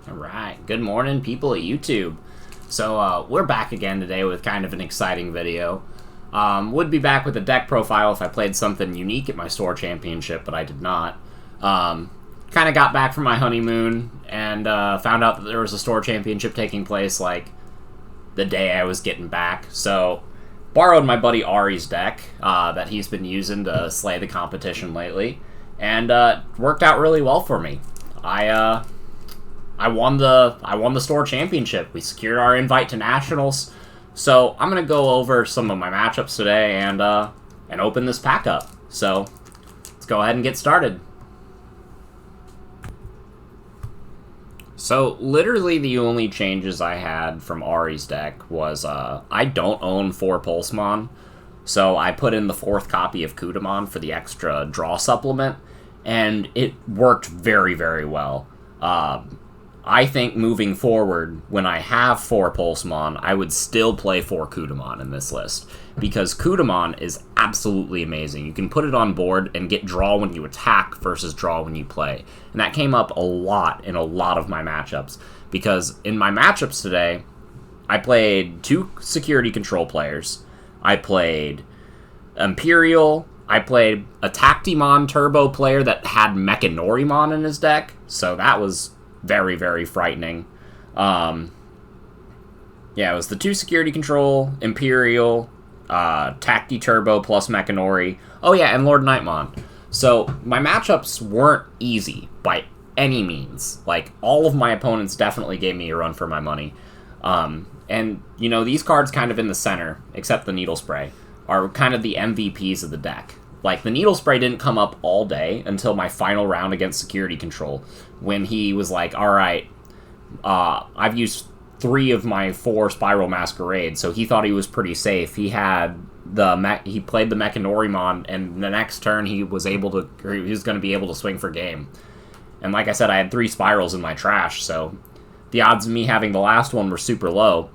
Alright, good morning, people at YouTube. So, we're back again today with kind of an exciting video. Would be back with a deck profile if I played something unique at my store championship, but I did not. Kind of got back from my honeymoon and found out that there was a store championship taking place, like, the day I was getting back. So, borrowed my buddy Ari's deck that he's been using to slay the competition lately, and worked out really well for me. I won the store championship. We secured our invite to nationals. So I'm gonna go over some of my matchups today and open this pack up. So let's go ahead and get started. So literally the only changes I had from Ari's deck was I don't own 4 Pulsemon, so I put in the 4th copy of Kudamon for the extra draw supplement, and it worked very, very well. I think moving forward, when I have 4 Pulsemon, I would still play 4 Kudamon in this list, because Kudamon is absolutely amazing. You can put it on board and get draw when you attack versus draw when you play. And that came up a lot in a lot of my matchups, because in my matchups today, I played 2 security control players. I played Imperial. I played a Tactimon Turbo player that had Mechanorimon in his deck, so that was very, very frightening. Yeah, it was the 2 security control, Imperial, Tacti Turbo plus Mechanori. Oh yeah, and Lord Nightmon. So my matchups weren't easy by any means. Like, all of my opponents definitely gave me a run for my money. And, you know, these cards kind of in the center, except the Needle Spray, are kind of the MVPs of the deck. Like, the Needle Spray didn't come up all day until my final round against Security Control, when he was like, alright, I've used 3 of my 4 Spiral Masquerade, so he thought he was pretty safe. He had he played the Mechanorimon, and the next turn he was going to be able to swing for game. And like I said, I had 3 Spirals in my trash, so the odds of me having the last one were super low.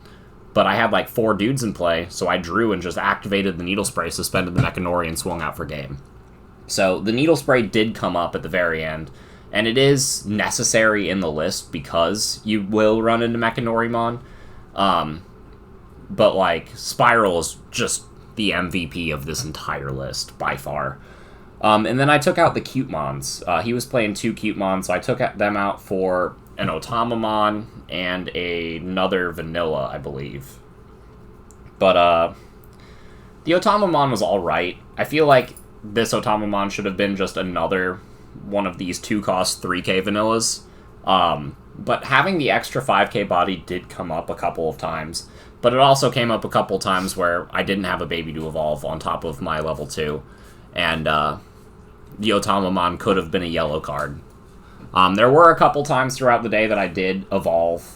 But I had like 4 dudes in play, so I drew and just activated the Needle Spray, suspended the Mechanori, and swung out for game. So the Needle Spray did come up at the very end, and it is necessary in the list because you will run into Mechanorimon. But like, Spiral is just the MVP of this entire list, by far. And then I took out the Cutemons. He was playing 2 Cutemons, so I took them out for an Otamamon and another Vanilla, I believe. But, the Otamamon was alright. I feel like this Otamamon should have been just another one of these 2-cost 3k Vanillas. But having the extra 5k body did come up a couple of times. But it also came up a couple times where I didn't have a baby to evolve on top of my level 2. And, the Otamamon could have been a yellow card. There were a couple times throughout the day that I did evolve,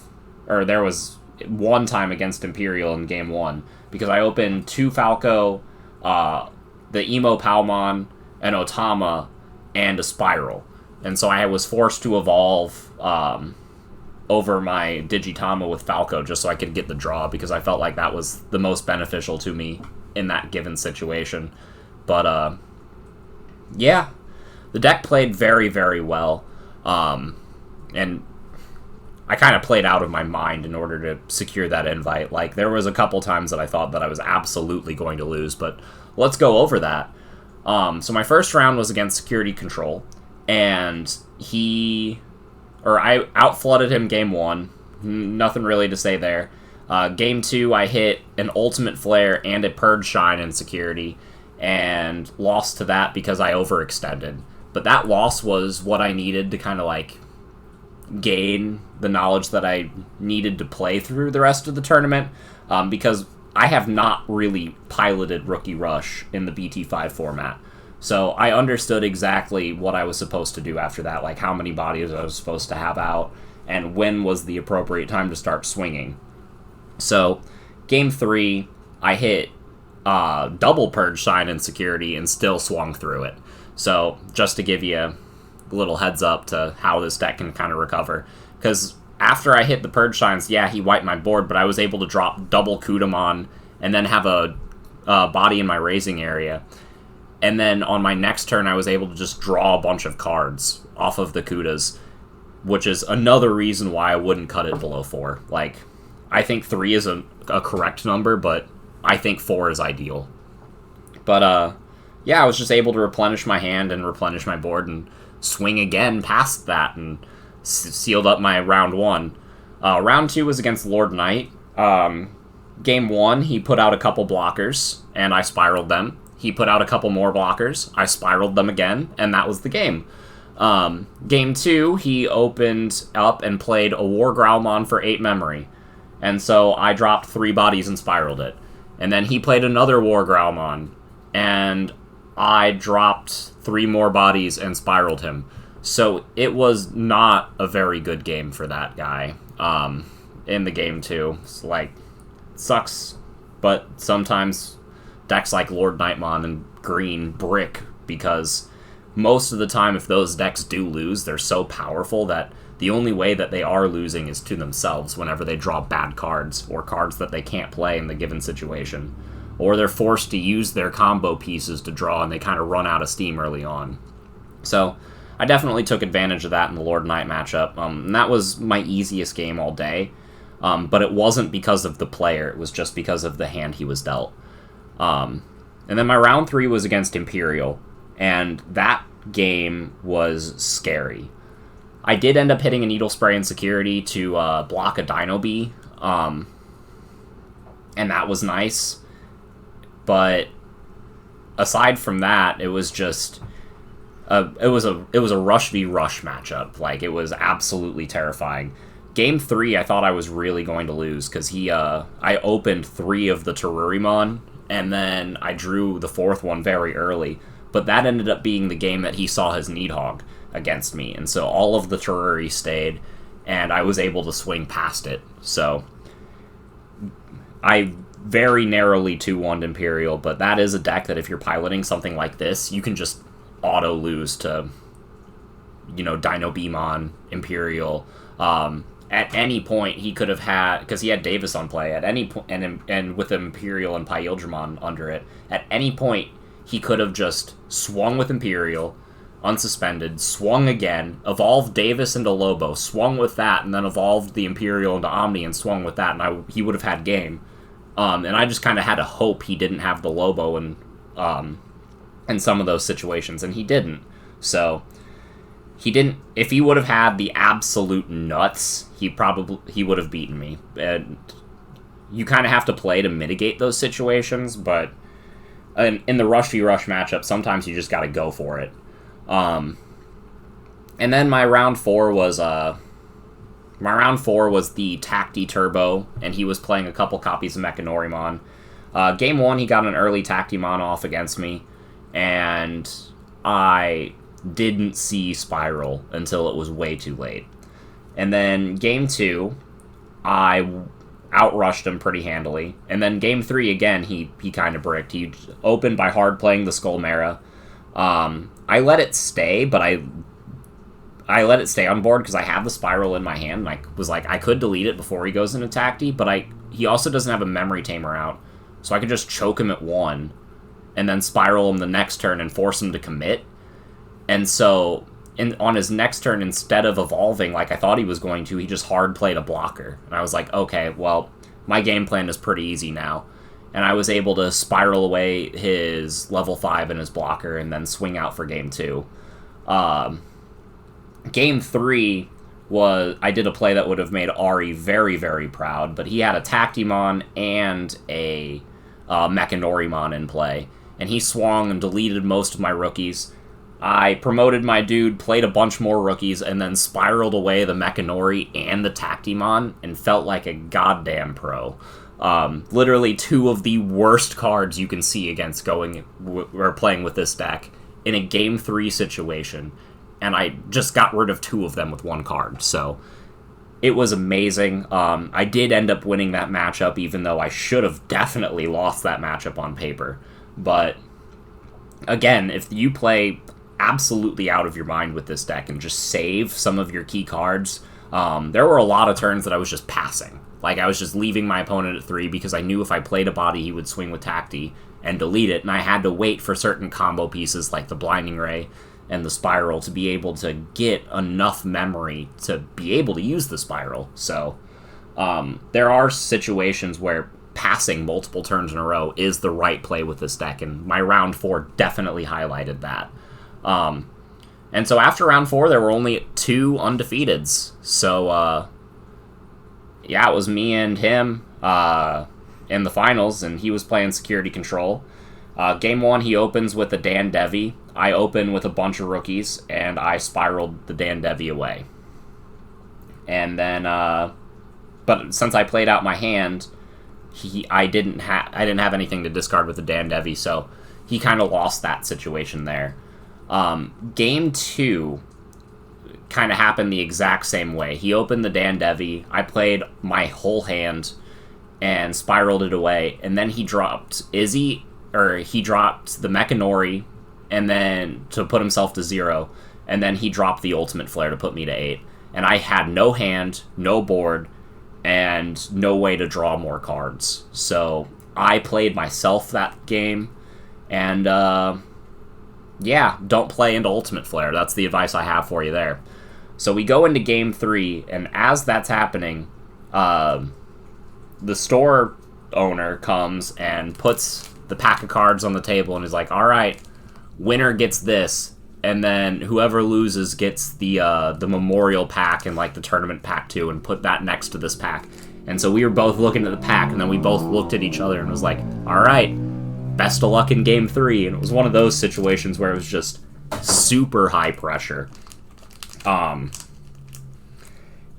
or there was one time against Imperial in Game 1, because I opened 2 Falco, the Emo Palmon, an Otama, and a Spiral. And so I was forced to evolve over my Digitama with Falco just so I could get the draw, because I felt like that was the most beneficial to me in that given situation. But, yeah, the deck played very, very well. And I kind of played out of my mind in order to secure that invite. Like, there was a couple times that I thought that I was absolutely going to lose, but let's go over that. So my first round was against Security Control, and I outflooded him game 1. Nothing really to say there. Game 2, I hit an Ultimate Flare and a Purge Shine in Security, and lost to that because I overextended. But that loss was what I needed to kind of, like, gain the knowledge that I needed to play through the rest of the tournament, because I have not really piloted Rookie Rush in the BT5 format. So I understood exactly what I was supposed to do after that, like how many bodies I was supposed to have out, and when was the appropriate time to start swinging. So, Game 3, I hit double Purge Shine in Security and still swung through it. So, just to give you a little heads up to how this deck can kind of recover. Because after I hit the Purge Shines, yeah, he wiped my board, but I was able to drop double Kudamon and then have a body in my raising area. And then on my next turn, I was able to just draw a bunch of cards off of the Kudas. which is another reason why I wouldn't cut it below 4. Like, I think 3 is a correct number, but I think 4 is ideal. But, yeah, I was just able to replenish my hand and replenish my board and swing again past that and sealed up my round 1. Round 2 was against Lord Knight. Game 1, he put out a couple blockers, and I spiraled them. He put out a couple more blockers, I spiraled them again, and that was the game. Game 2, he opened up and played a War Growlmon for 8 memory, and so I dropped 3 bodies and spiraled it. And then he played another War Growlmon, and I dropped 3 more bodies and spiraled him. So it was not a very good game for that guy in the game 2. It's like, sucks, but sometimes decks like Lord Nightmon and Green brick, because most of the time if those decks do lose, they're so powerful that the only way that they are losing is to themselves whenever they draw bad cards, or cards that they can't play in the given situation. Or they're forced to use their combo pieces to draw and they kind of run out of steam early on. So I definitely took advantage of that in the Lord Knight matchup, and that was my easiest game all day. But it wasn't because of the player, it was just because of the hand he was dealt. And then my round 3 was against Imperial, and that game was scary. I did end up hitting a Needle Spray and Security to block a Dino Bee, and that was nice. But aside from that, it was just it was a Rush v Rush matchup. Like, it was absolutely terrifying. Game 3, I thought I was really going to lose, because I opened 3 of the Terurimon, and then I drew the 4th one very early. But that ended up being the game that he saw his Needhog against me, and so all of the Teruri stayed, and I was able to swing past it. So I very narrowly 2-1'd Imperial, but that is a deck that if you're piloting something like this, you can just auto-lose to, Dino Beamon, Imperial. At any point, he could have had, because he had Davis on play, at any point, and with Imperial and Pyildramon under it, at any point, he could have just swung with Imperial, unsuspended, swung again, evolved Davis into Lobo, swung with that, and then evolved the Imperial into Omni and swung with that, and he would have had game. And I just kind of had to hope he didn't have the Lobo in some of those situations, and he didn't. So he didn't. If he would have had the absolute nuts, he would have beaten me. And you kind of have to play to mitigate those situations, but in the Rush v Rush matchup, sometimes you just got to go for it. And then my round 4 was the Tacti Turbo, and he was playing a couple copies of Mechanorimon. Game 1, he got an early Tactimon off against me, and I didn't see Spiral until it was way too late. And then Game 2, I outrushed him pretty handily. And then Game 3, again, he kind of bricked. He opened by hard playing the Skullmera. I let it stay, but I let it stay on board because I have the Spiral in my hand, and I was like, I could delete it before he goes into Tacti, but he also doesn't have a Memory Tamer out, so I could just choke him at 1, and then Spiral him the next turn and force him to commit. And so, on his next turn, instead of evolving like I thought he was going to, he just hard played a blocker. And I was like, okay, well, my game plan is pretty easy now. And I was able to spiral away his level 5 and his blocker, and then swing out for Game 2. Game 3 I did a play that would have made Ari very, very proud, but he had a Tactimon and a Mechanorimon in play, and he swung and deleted most of my rookies. I promoted my dude, played a bunch more rookies, and then spiraled away the Mechanori and the Tactimon, and felt like a goddamn pro. Literally 2 of the worst cards you can see against playing with this deck in a Game 3 situation, and I just got rid of 2 of them with 1 card, so it was amazing. I did end up winning that matchup, even though I should have definitely lost that matchup on paper. But again, if you play absolutely out of your mind with this deck and just save some of your key cards, there were a lot of turns that I was just passing. Like, I was just leaving my opponent at 3 because I knew if I played a body, he would swing with Tacti and delete it, and I had to wait for certain combo pieces like the Blinding Ray and the spiral to be able to get enough memory to be able to use the spiral. So there are situations where passing multiple turns in a row is the right play with this deck, and my round 4 definitely highlighted that. And so after round 4, there were only 2 undefeateds. So, yeah, it was me and him in the finals, and he was playing Security Control. Game 1, he opens with a Dan Devi. I open with a bunch of rookies, and I spiraled the Dan Devi away. And then, but since I played out my hand, I didn't have anything to discard with the Dan Devi, so he kind of lost that situation there. Game 2 kind of happened the exact same way. He opened the Dan Devi, I played my whole hand and spiraled it away, and then he dropped he dropped the Mechanori and then to put himself to 0, and then he dropped the Ultimate Flare to put me to 8. And I had no hand, no board, and no way to draw more cards. So I played myself that game, and yeah, don't play into Ultimate Flare. That's the advice I have for you there. So we go into Game 3, and as that's happening, the store owner comes and puts the pack of cards on the table and is like, all right, winner gets this, and then whoever loses gets the memorial pack and like the tournament pack too, and put that next to this pack. And so we were both looking at the pack, and then we both looked at each other and was like, all right, best of luck in Game 3. And it was one of those situations where it was just super high pressure. And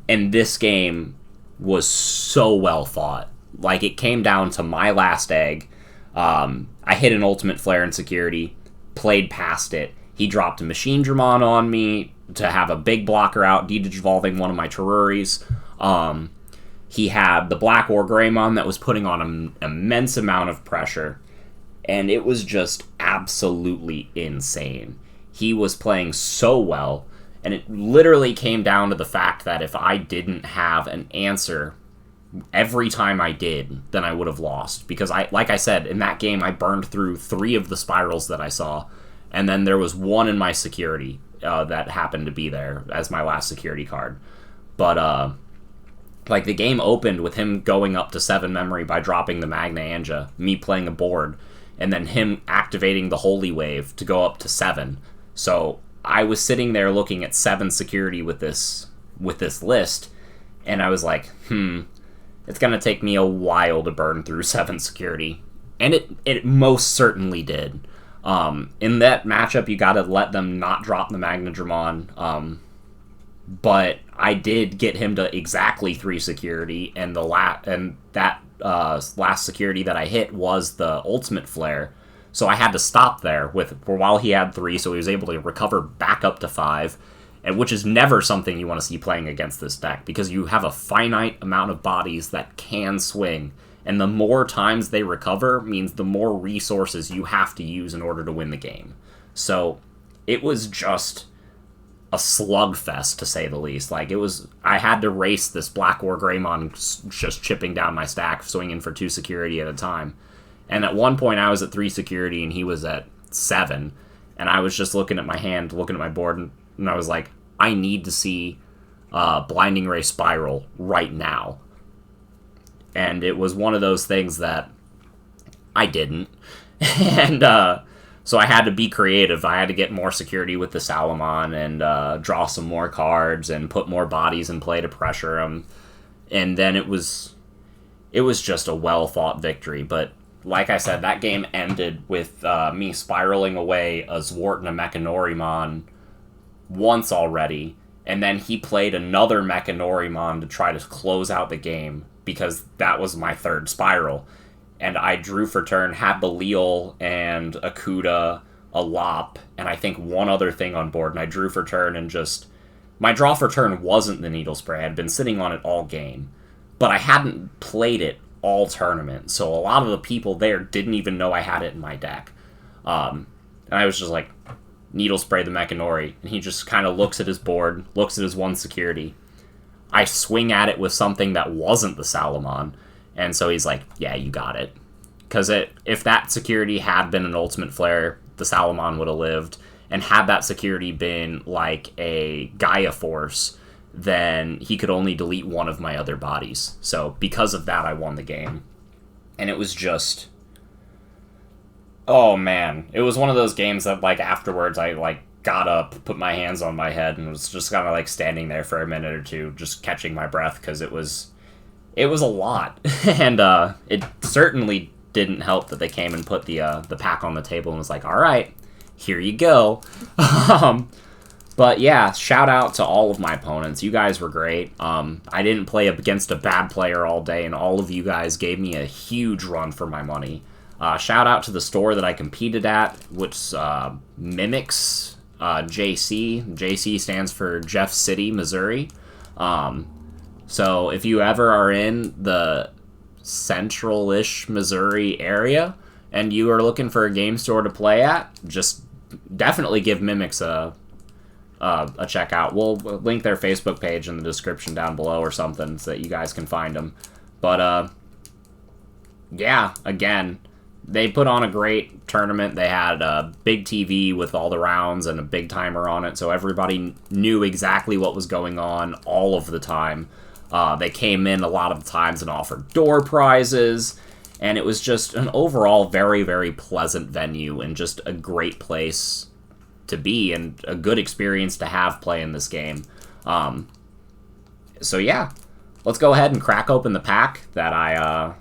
this game was so well fought. Like, it came down to my last egg. I hit an Ultimate Flare in Security, played past it. He dropped a Machinedramon on me to have a big blocker out, de-digivolving one of my Teruris. He had the Black War Greymon that was putting on an immense amount of pressure, and it was just absolutely insane. He was playing so well, and it literally came down to the fact that if I didn't have an answer every time I did, then I would have lost. Because, like I said, in that game, I burned through 3 of the spirals that I saw, and then there was 1 in my security that happened to be there as my last security card. But, like, the game opened with him going up to 7 memory by dropping the Magna Anja, me playing a board, and then him activating the Holy Wave to go up to 7. So I was sitting there looking at 7 security with this list, and I was like, it's going to take me a while to burn through 7 security. And it most certainly did. In that matchup, you got to let them not drop the Magnadramon. But I did get him to exactly 3 security, and that last security that I hit was the Ultimate Flare. So I had to stop there while he had 3, so he was able to recover back up to 5, and which is never something you want to see playing against this deck, because you have a finite amount of bodies that can swing, and the more times they recover means the more resources you have to use in order to win the game. So it was just a slugfest, to say the least. Like, I had to race this Black War Greymon just chipping down my stack, swinging for 2 security at a time. And at one point I was at 3 security and he was at 7, and I was just looking at my hand, looking at my board, and I was like, I need to see Blinding Ray Spiral right now. And it was one of those things that I didn't. And so I had to be creative. I had to get more security with the Salamon and draw some more cards and put more bodies in play to pressure them. And then it was just a well-fought victory. But like I said, that game ended with me spiraling away a Zwart and a Mechanorimon once already. And then he played another Mechanorimon to try to close out the game, because that was my 3rd spiral. And I drew for turn, had Belial and Akuda, a Lop, and I think one other thing on board. And I drew for turn, and just... my draw for turn wasn't the Needle Spray. I had been sitting on it all game. But I hadn't played it all tournament, so a lot of the people there didn't even know I had it in my deck. And I was just like, Needle Spray the Mechanori, and he just kind of looks at his board, looks at his 1 security. I swing at it with something that wasn't the Salamon, and so he's like, yeah, you got it. Because if that security had been an Ultimate Flare, the Salamon would have lived, And had that security been like a Gaia Force, then he could only delete one of my other bodies. So because of that, I won the game. And it was just... Oh, man. It was one of those games that, like, afterwards I, like, got up, put my hands on my head, and was just kind of, like, standing there for a minute or two, just catching my breath, because it was a lot. And it certainly didn't help that they came and put the pack on the table and was like, all right, here you go. But yeah, shout out to all of my opponents. You guys were great. I didn't play against a bad player all day, and all of you guys gave me a huge run for my money. Shout out to the store that I competed at, which Mimics JC. JC stands for Jeff City, Missouri. So if you ever are in the central-ish Missouri area and you are looking for a game store to play at, just definitely give Mimics a check out. We'll link their Facebook page in the description down below or something so that you guys can find them. But yeah, again, they put on a great tournament. They had a big TV with all the rounds and a big timer on it, so everybody knew exactly what was going on all of the time. They came in a lot of times and offered door prizes, and it was just an overall very, very pleasant venue and just a great place to be and a good experience to have playing this game. So yeah, let's go ahead and crack open the pack that I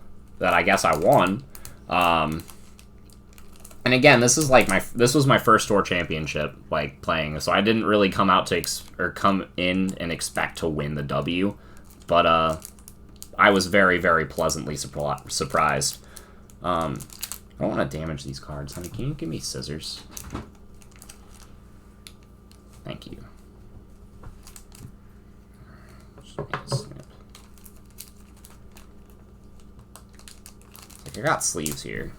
guess I won. And again, this was my first store championship, like, playing, so I didn't really come in and expect to win the W, but I was very, very pleasantly surprised. I don't want to damage these cards, honey. Can you give me scissors? Thank you. Just make a snip. I got sleeves here.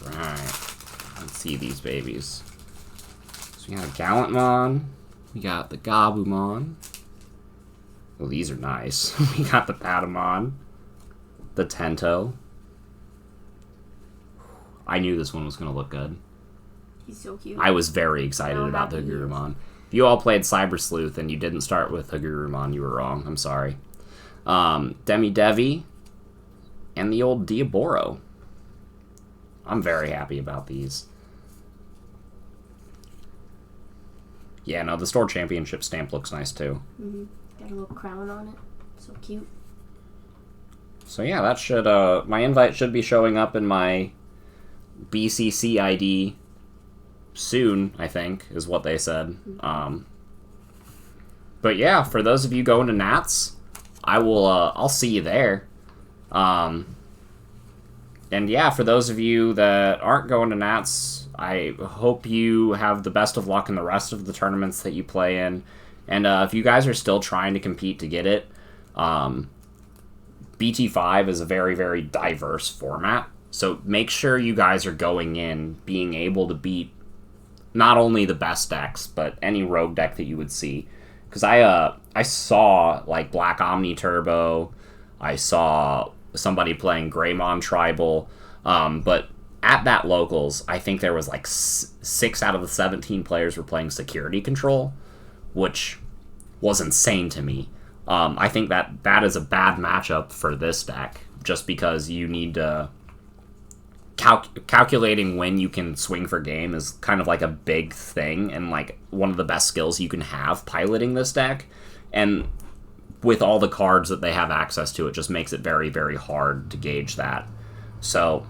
Alright. Let's see these babies. So we got a Gallantmon. We got the Gabumon. Well, these are nice. We got the Patamon. The Tento. I knew this one was going to look good. He's so cute. I was very excited about the Hagurumon. If you all played Cyber Sleuth and you didn't start with Hagurumon, you were wrong. I'm sorry. Demi-Devi, and the old Diaboro. I'm very happy about these. Yeah, no, the store championship stamp looks nice too. Mm-hmm. Got a little crown on it. So cute. So yeah, that should, my invite should be showing up in my BCC ID soon, I think, is what they said. Mm-hmm. But yeah, for those of you going to Nats, I'll see you there. And yeah, for those of you that aren't going to Nats, I hope you have the best of luck in the rest of the tournaments that you play in. And if you guys are still trying to compete to get it, BT5 is a very, very diverse format. So make sure you guys are going in being able to beat not only the best decks, but any rogue deck that you would see. Because I saw, like, Black Omni Turbo, I saw somebody playing Greymon Tribal, but at that Locals, I think there was, like, 6 out of the 17 players were playing Security Control, which was insane to me. I think that is a bad matchup for this deck, just because you need to... calculating when you can swing for game is kind of like a big thing, and like one of the best skills you can have piloting this deck. And with all the cards that they have access to, it just makes it very, very hard to gauge that. So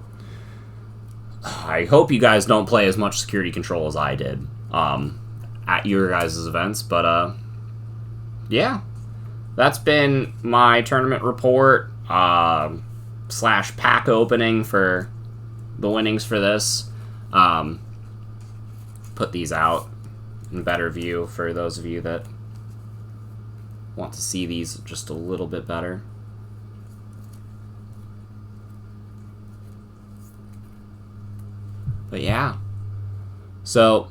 I hope you guys don't play as much Security Control as I did at your guys' events. But yeah, that's been my tournament report slash pack opening for the winnings for this. Put these out in better view for those of you that want to see these just a little bit better. But yeah, so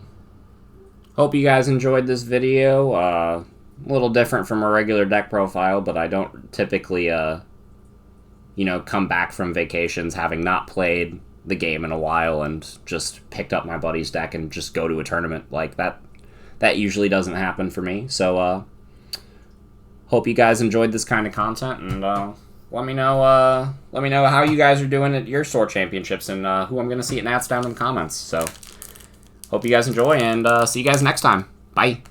hope you guys enjoyed this video. A little different from a regular deck profile, but I don't typically come back from vacations having not played the game in a while and just picked up my buddy's deck and just go to a tournament. Like, that usually doesn't happen for me. So, hope you guys enjoyed this kind of content, and let me know how you guys are doing at your store championships and who I'm going to see at Nats down in the comments. So, hope you guys enjoy, and see you guys next time. Bye.